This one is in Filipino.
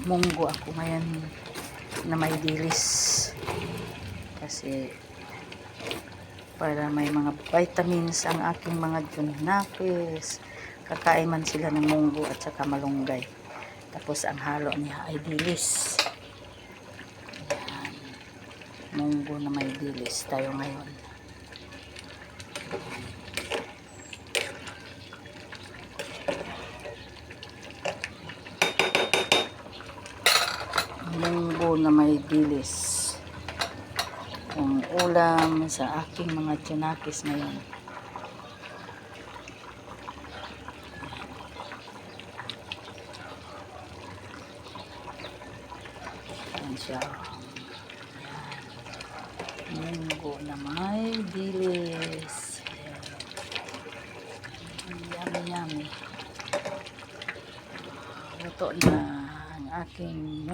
munggo ako ngayon na may dilis. Kasi para may mga vitamins ang aking mga junakis. Kakain man sila ng munggo at saka malunggay. Tapos ang halo niya ay dilis. Ayan. Munggo na may dilis tayo ngayon. Munggo na may dilis. Ang ulam sa aking mga junakis ngayon. Ayan siya. Ayan. Munggo na may dilis. Ayan. Yummy, yummy. Luto na ang aking